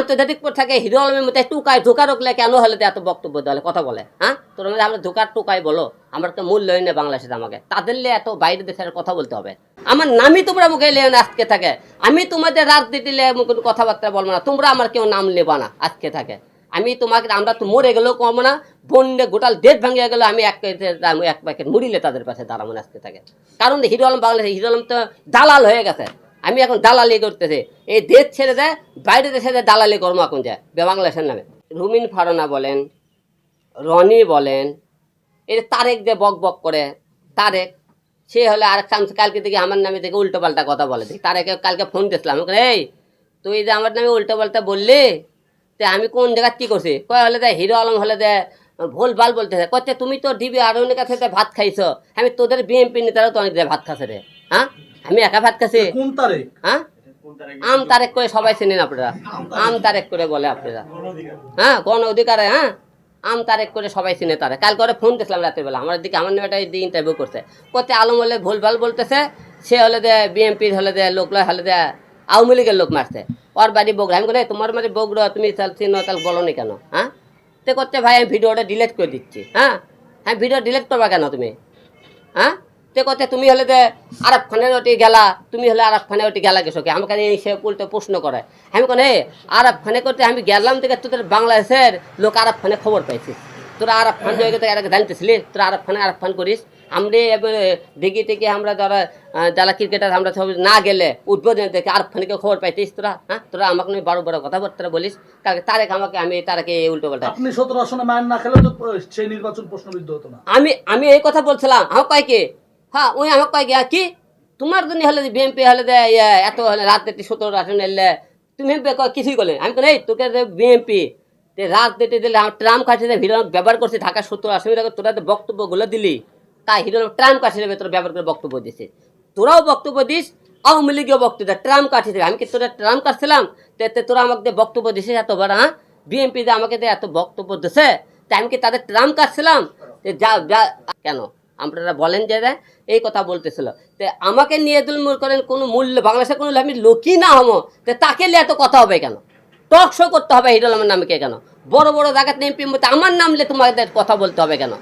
আন্তর্জাতিক থাকে হিরো আলমের মধ্যে টুকায় ধোকা রকলে কেন হলে এত বক্তব্য দেওয়া কথা বলে, হ্যাঁ তোর মধ্যে আমরা ধোকার টুকাই বলো, আমার তো মূল্যই নেই বাংলাদেশে আমাকে, তাদের এত বাইরে দেশের কথা বলতে হবে? আমার নামই তোমরা মুখে লেন আজকে থাকে, আমি তোমাদের রাজনীতি কোনো কথাবার্তা বলবো না, তোমরা আমার কেউ নাম নেবা না আজকে থাকে। আমি তোমাকে, আমরা তো মরে গেলেও কম না, বন্যে গোটাল দেশ ভাঙিয়ে গেলেও আমি এক প্যাকেট মুড়িলে তাদের পাশে দাঁড়াবো না আজকে থাকে। কারণ হিরো আলম বাংলাদেশে, হিরো আলম তো দালাল হয়ে গেছে, আমি এখন দালালি করতেছি, এই দেশ ছেড়ে দেয় বাইরে দেশে দালালি কর্ম এখন যায় বাংলাদেশের নামে। রুমিন ফারনা বলেন, রনি বলেন, এই তারেক যে বক বক করে, তারেক সে হলে আরেক চান্স কালকে থেকে আমার নামে থেকে উল্টো পাল্টা কথা বলে। তারেকে কালকে ফোন দিয়েছিলাম, এই তুই যে আমার নামে উল্টো পাল্টা বললি, তো আমি কোন জায়গায় কী করছি? কয় হলে দেয় হিরো আলম হলে দেয় ভুল ভাল বলতেছে, কচ্ছে তুমি তো ডিবি আরনের কাছে ভাত খাইছো, আমি তোদের বিএমপি নেতারাও তো অনেক ভাত খাচ্ছে রে, হ্যাঁ আমি একা ভাত খাচ্ছি? হ্যাঁ আম তারেক করে সবাই চেনেন আপনারা, আম তারেক করে বলে আপনারা, হ্যাঁ গণ অধিকারে, হ্যাঁ আম তারেক করে সবাই চিনে তারে। কাল করে ফোন দিয়েছিলাম রাতের বেলা, আমার দিকে আমার নেওয়াটা ইন্টারভিউ করছে, করতে আলম হলে ভুল ভাল বলতেছে, সে হলে দেয় বিএমপির হলে দেয় লোক হলে দেয় আওয়ামী লীগের লোক মারছে, ওর বাড়ি বগুড়া। আমি বলে তোমার বাড়ি বগুড়া, তুমি চিনো তাহলে বলো নি কেন? হ্যাঁ তো করছে ভাই আমি ভিডিওটা ডিলিট করে দিচ্ছি। হ্যাঁ হ্যাঁ ভিডিও ডিলিট করবা কেন তুমি? হ্যাঁ তে কথা তুমি হলে যে আরব খানের ওটি গেলা, তুমি হলে আরব খানে ওটি গেলা গেছো কি? আমাকে সে উল্টো প্রশ্ন করে। আমি কোন আরব খানে করতে আমি গেলাম থেকে তোদের বাংলাদেশের লোক আরব খানে খবর পাইছিস, তোরা আরব খান হয়ে গেছে এর জানতেছিলি, তোরা আরব খান করিস। আমরা দেখি টেকি আমরা যারা ক্রিকেটার আমরা সব না গেলে উদ্বোধন থেকে আরব খানকে খবর পাইতিস তোরা? হ্যাঁ তোরা আমাকে নিয়ে বড় বড় কথাবার্তা বলিস, কালকে তারেক আমাকে, আমি তারেকে উল্টো পাল্টা। আপনি 17 আসনে মান না খেলে তো সেই নির্বাচন প্রশ্নবিদ্ধ হতো না। আমি এই কথা বলছিলাম, আমার কয় কি, হ্যাঁ ওই আমার কয় গিয়া কি তোমার জন্য হলে বিএমপি হলে দেয় এত হলে রাজনীতি 17 আসন এলে তুমি কিছুই করলে। আমি এই তোকে বিএমপি রাজনীতি দিলে আমার ট্রাম্প কাছে হিরো ব্যবহার করছে ঢাকা 17 আসনে, তোরা বক্তব্যগুলো দিলি, তাই হিরো ট্রাম্প কাছে দেবে তোরা ব্যবহার করে বক্তব্য দিছে, তোরাও বক্তব্য দিস, আওয়ামী লীগেও বক্তব্য দেয়, ট্রাম্প কাছে দেবে। আমি কি তোরা ট্রাম্প কাটছিলাম? তোরা আমাকে বক্তব্য দিছিস এত বড়, হ্যাঁ বিএমপি যে আমাকে এত বক্তব্য দিছে, তাই আমি কি তাদের ট্রাম্প কাটছিলাম? যা কেন আপনারা বলেন যে এই কথা বলতেছিল, তো আমাকে নিয়ে দিল করেন কোনো মূল্য বাংলাদেশের কোনো আমি লোকই না হবো, তো তাকে নিয়ে এত কথা হবে কেন? টক শো করতে হবে হিরো আলমের নামে কেন? বড় বড় জায়গাতে এমপি আমার নামলে তোমাদের কথা বলতে হবে কেন?